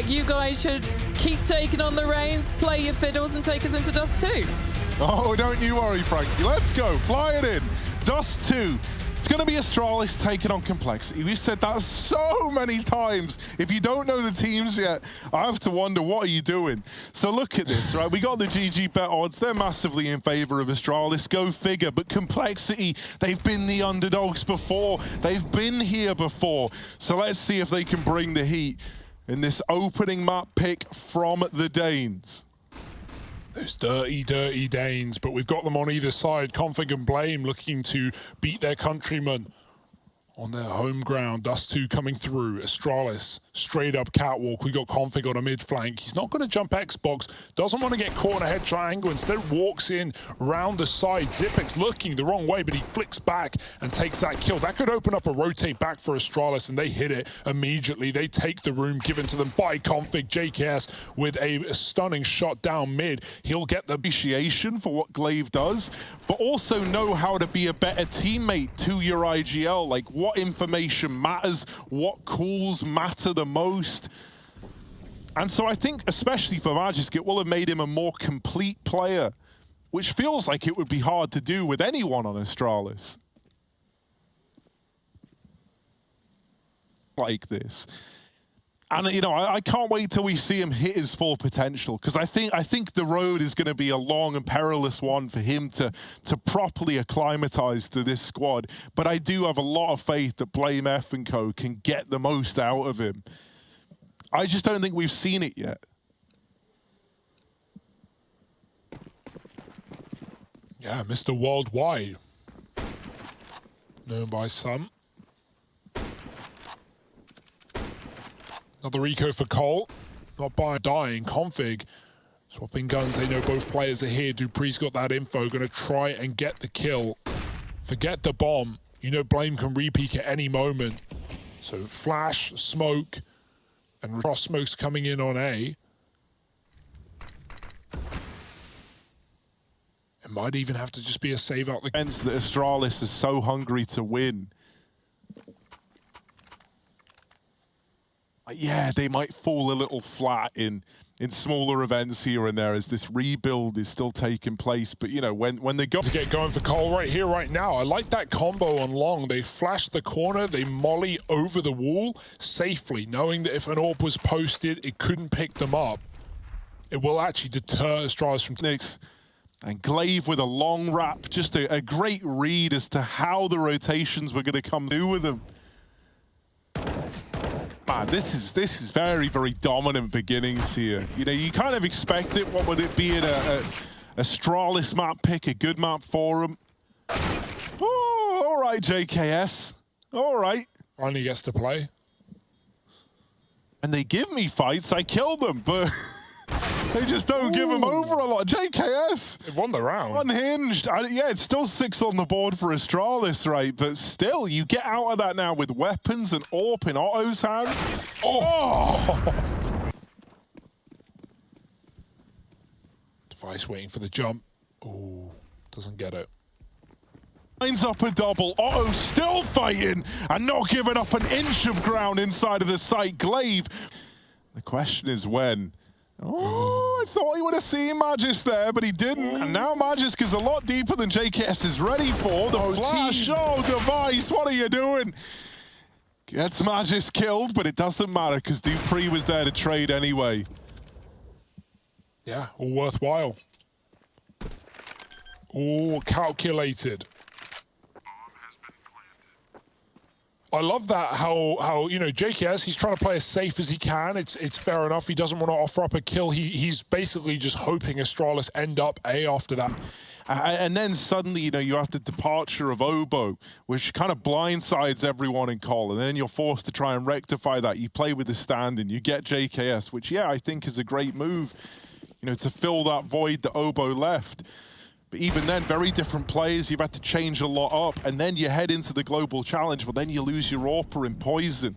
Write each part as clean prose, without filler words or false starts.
like you guys should keep taking on the reins, play your fiddles, and take us into Dust 2. Oh, don't you worry, Frankie. Let's go. Fly it in. Dust 2. It's going to be Astralis taking on Complexity. We've said that so many times. If you don't know the teams yet, I have to wonder, what are you doing? So look at this, right? We got the GG bet odds. They're massively in favor of Astralis. Go figure. But Complexity, they've been the underdogs before. They've been here before. So let's see if they can bring the heat in this opening map pick from the Danes. Those dirty, dirty Danes, but we've got them on either side. Config and Blame looking to beat their countrymen on their home ground. Dust 2 coming through. Astralis, straight up catwalk. We got Config on a mid flank. He's not going to jump Xbox. Doesn't want to get caught in a head triangle. Instead walks in round the side. xyp9x looking the wrong way, but he flicks back and takes that kill. That could open up a rotate back for Astralis, and they hit it immediately. They take the room given to them by Config. jaCkz with a stunning shot down mid. He'll get the appreciation for what Glaive does, but also know how to be a better teammate to your IGL. Like, what information matters, what calls matter the most. And so I think, especially for Magisk, it will have made him a more complete player, which feels like it would be hard to do with anyone on Astralis. Like this. And, you know, I can't wait till we see him hit his full potential, because I think the road is going to be a long and perilous one for him to properly acclimatize to this squad. But I do have a lot of faith that Blame F and co can get the most out of him. I just don't think we've seen it yet. Yeah, Mr. Worldwide, known by some. Another eco for Cole, not by dying. Config swapping guns. They know both players are here. dupreeh's got that info, going to try and get the kill. Forget the bomb. You know Blame can re-peek at any moment. So flash, smoke, and cross smoke's coming in on A. It might even have to just be a save out the sense that Astralis is so hungry to win. Yeah, they might fall a little flat in smaller events here and there as this rebuild is still taking place. But, you know, when they go to get going for Cole right here, right now. I like that combo on long. They flash the corner, they molly over the wall safely, knowing that if an AWP was posted, it couldn't pick them up. It will actually deter Astralis from nexa. And Glaive with a long wrap, just a great read as to how the rotations were going to come through with them. Man, this is very, very dominant beginnings here. You know, you kind of expect it. What would it be at a Astralis map pick, a good map for him? Oh, all right, jaCkz. All right. Finally gets to play. And they give me fights, I kill them, but they just don't give them over a lot. jaCkz. They've won the round. Unhinged. Yeah, it's still 6 on the board for Astralis, right? But still, you get out of that now with weapons and AWP in Otto's hands. Oh! Device waiting for the jump. Oh, doesn't get it. Lines up a double. Otto still fighting and not giving up an inch of ground inside of the site. Glaive. The question is when. Oh, I thought he would have seen Magisk there, but he didn't. And now Magisk is a lot deeper than jaCkz is ready for. The flash, device, what are you doing? Gets Magisk killed, but it doesn't matter because dupreeh was there to trade anyway. Yeah, all worthwhile. All calculated. I love that, how you know, jaCkz, he's trying to play as safe as he can. It's fair enough. He doesn't want to offer up a kill. He's basically just hoping Astralis end up A after that. And then suddenly, you know, you have the departure of Obo, which kind of blindsides everyone in Call, and then you're forced to try and rectify that. You play with the stand-in, you get jaCkz, which, yeah, I think is a great move, you know, to fill that void that Obo left. But even then, very different players. You've had to change a lot up. And then you head into the global challenge, but then you lose your AWPer in poison.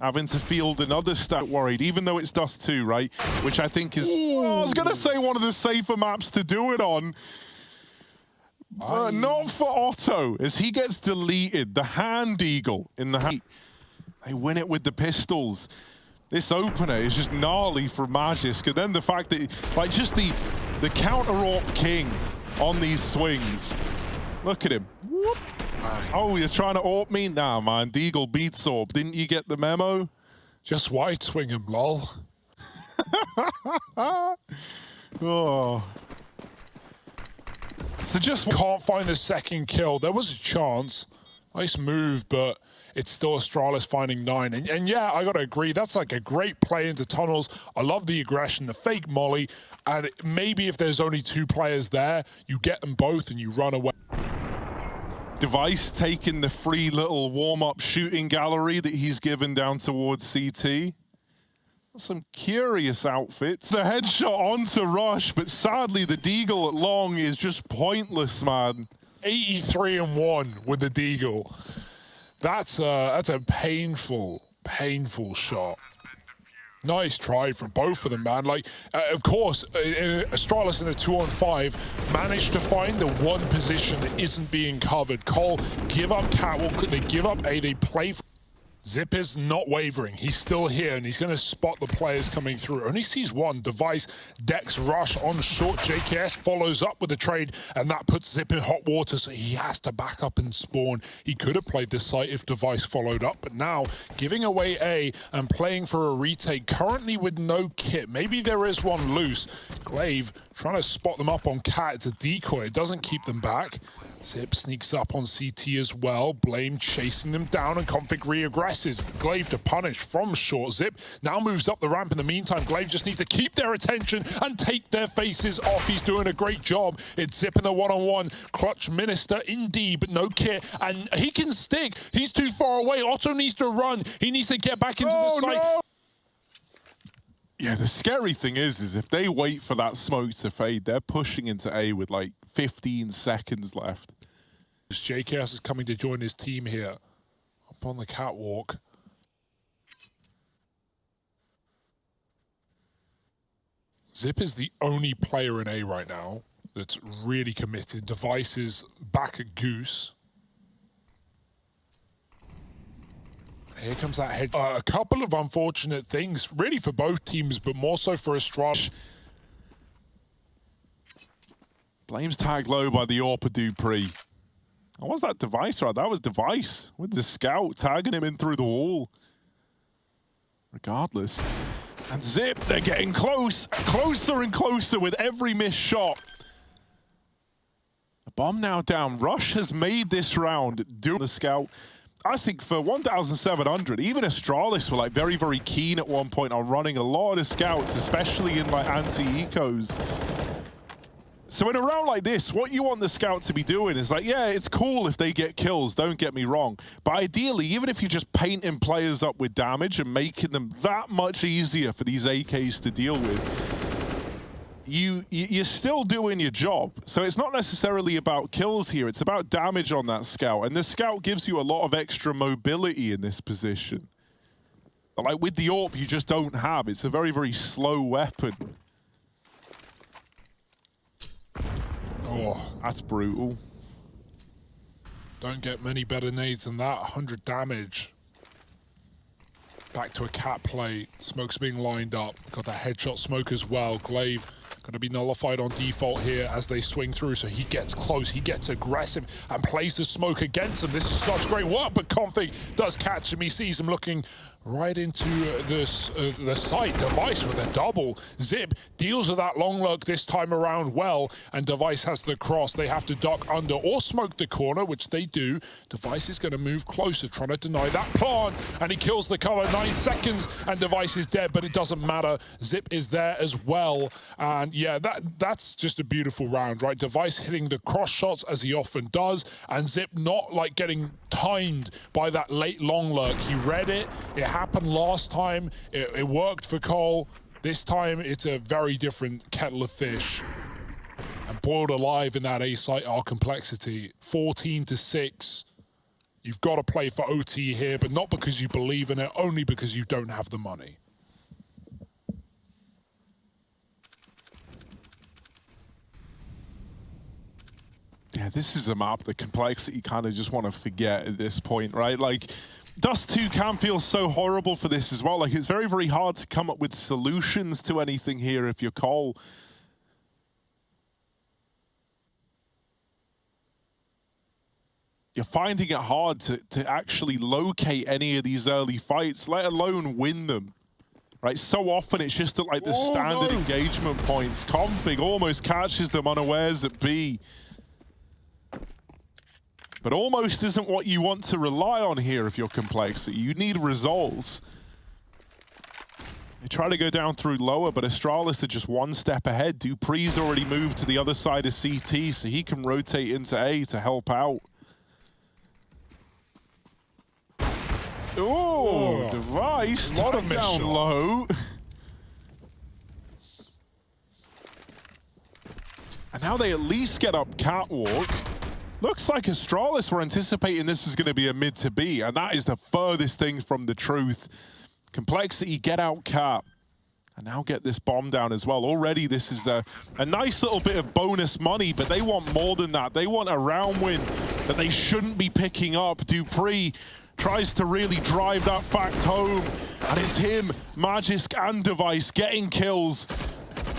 Having to field another stat worried, even though it's Dust 2, right? Which I think is, I was going to say, one of the safer maps to do it on. But not for Otto, as he gets deleted. The hand eagle in the hand. They win it with the pistols. This opener is just gnarly for Magisk, and then the fact that, like, just the counter-AWP king on these swings. Look at him. Whoop. Oh, you're trying to AWP me? Nah, man. Deagle beats AWP. Didn't you get the memo? Just wide swing him, lol. Oh. So just can't find the second kill. There was a chance. Nice move, but it's still Astralis finding 9. And yeah, I gotta agree, that's like a great play into tunnels. I love the aggression, the fake molly, and maybe if there's only 2 players there, you get them both and you run away. Device taking the free little warm-up shooting gallery that he's given down towards CT. Some curious outfits. The headshot onto Rush, but sadly the Deagle at long is just pointless, man. 83-1 with the Deagle. That's a painful shot. Nice try from both of them, man. Like, of course, Astralis in a 2-on-5 managed to find the one position that isn't being covered. Cole give up catwalk, they give up A, they play. Zip is not wavering. He's still here, and he's going to spot the players coming through. Only sees one. Device, Dex, Rush on short. jaCkz follows up with the trade, and that puts Zip in hot water, so he has to back up and spawn. He could have played this site if Device followed up, but now giving away A and playing for a retake, currently with no kit. Maybe there is one loose. Glaive trying to spot them up on Cat. It's a decoy. It doesn't keep them back. Zip sneaks up on CT as well. Blame chasing them down, and Config re-aggresses. Glaive to punish from short. Zip now moves up the ramp. In the meantime, Glaive just needs to keep their attention and take their faces off. He's doing a great job. It's Zip in the one-on-one. Clutch Minister indeed, but no kit. And he can stick. He's too far away. Otto needs to run. He needs to get back into the site. No. Yeah, the scary thing is if they wait for that smoke to fade, they're pushing into A with like 15 seconds left. jaCkz is coming to join his team here. Up on the catwalk. Zip is the only player in A right now that's really committed. Device is back at Goose. Here comes that head. A couple of unfortunate things, really for both teams, but more so for Astralis. Blame's tagged low by the AWP dupreeh. What was that Device, right? That was Device with the scout tagging him in through the wall. Regardless. And Zip, they're getting close, closer and closer with every missed shot. The bomb now down. Rush has made this round doing the scout. I think for 1,700, even Astralis were like very, very keen at one point on running a lot of scouts, especially in like anti-ecos. So in a round like this, what you want the scout to be doing is like, yeah, it's cool if they get kills, don't get me wrong. But ideally, even if you're just painting players up with damage and making them that much easier for these AKs to deal with, you're still doing your job. So it's not necessarily about kills here, it's about damage on that scout. And the scout gives you a lot of extra mobility in this position. Like with the AWP, you just don't have. It's a very, very slow weapon. Oh, that's brutal. Don't get many better nades than that. 100 damage. Back to a cat play. Smoke's being lined up. Got that headshot smoke as well. Glaive going to be nullified on default here as they swing through, so he gets close, he gets aggressive, and plays the smoke against him. This is such great work, but Config does catch him. He sees him looking right into the site. Device with a double. Zip deals with that long lurk this time around well, and Device has the cross. They have to duck under or smoke the corner, which they do. Device is going to move closer, trying to deny that plant, and he kills the cover. 9 seconds, and Device is dead, but it doesn't matter. Zip is there as well, and yeah, that's just a beautiful round, right? Device hitting the cross shots as he often does, and Zip not like getting timed by that late long lurk. He read it. It happened last time. It worked for Cole. This time, it's a very different kettle of fish. And boiled alive in that A site are complexity. 14-6. You've got to play for OT here, but not because you believe in it, only because you don't have the money. Yeah, this is a map, the complexity you kind of just want to forget at this point, right? Like, Dust 2 can feel so horrible for this as well. Like, it's very, very hard to come up with solutions to anything here if you're Cole. You're finding it hard to actually locate any of these early fights, let alone win them. Right, so often it's just at like the standard engagement points. Config almost catches them unawares at B. But almost isn't what you want to rely on here if you're Complexity. You need results. They try to go down through lower, but Astralis are just one step ahead. dupreeh's already moved to the other side of CT, so he can rotate into A to help out. Oh, device down low. And now they at least get up catwalk. Looks like Astralis were anticipating this was going to be a mid to B, and that is the furthest thing from the truth. Complexity get out cap. And now get this bomb down as well. Already this is a nice little bit of bonus money, but they want more than that. They want a round win that they shouldn't be picking up. dupreeh tries to really drive that fact home, and it's him, Magisk and Device getting kills,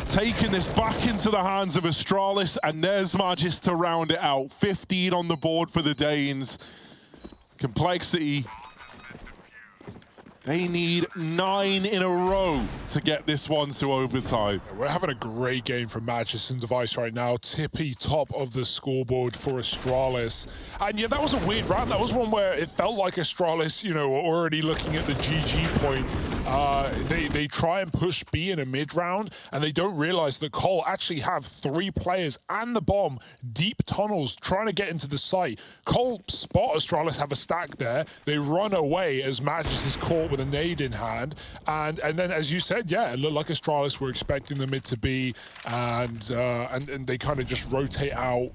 taking this back into the hands of Astralis, and there's Magisk to round it out. 15 on the board for the Danes. Complexity, they need 9 in a row to get this one to overtime. We're having a great game from Magisk and Device right now. Tippy top of the scoreboard for Astralis. And yeah, that was a weird round. That was one where it felt like Astralis, you know, were already looking at the GG point. They try and push B in a mid round, and they don't realize that Cole actually have 3 players and the bomb, deep tunnels, trying to get into the site. Cole spot Astralis have a stack there. They run away as Magisk is caught with a nade in hand, and then, as you said, yeah, it looked like Astralis were expecting the mid to be, and they kind of just rotate out.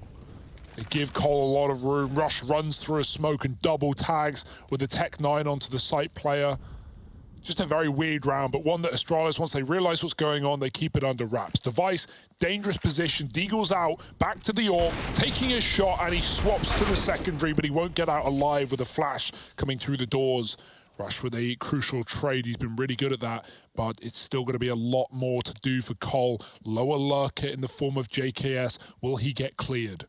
They give Cole a lot of room. Rush runs through a smoke and double tags with the Tech 9 onto the site player. Just a very weird round, but one that Astralis, once they realize what's going on, they keep it under wraps. Device, dangerous position. Deagle's out, back to the AWP, taking a shot, and he swaps to the secondary, but he won't get out alive with a flash coming through the doors. Rush with a crucial trade. He's been really good at that, but it's still going to be a lot more to do for Cole. Lower lurker in the form of jaCkz. Will he get cleared?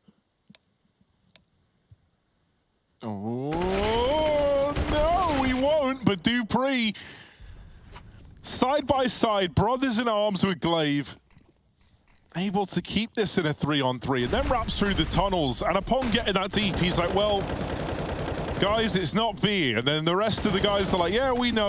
Oh, no, he won't, but dupreeh, side by side, brothers in arms with Glaive, able to keep this in a 3-on-3, and then wraps through the tunnels, and upon getting that deep, he's like, well, guys, it's not B. And then the rest of the guys are like, yeah, we know.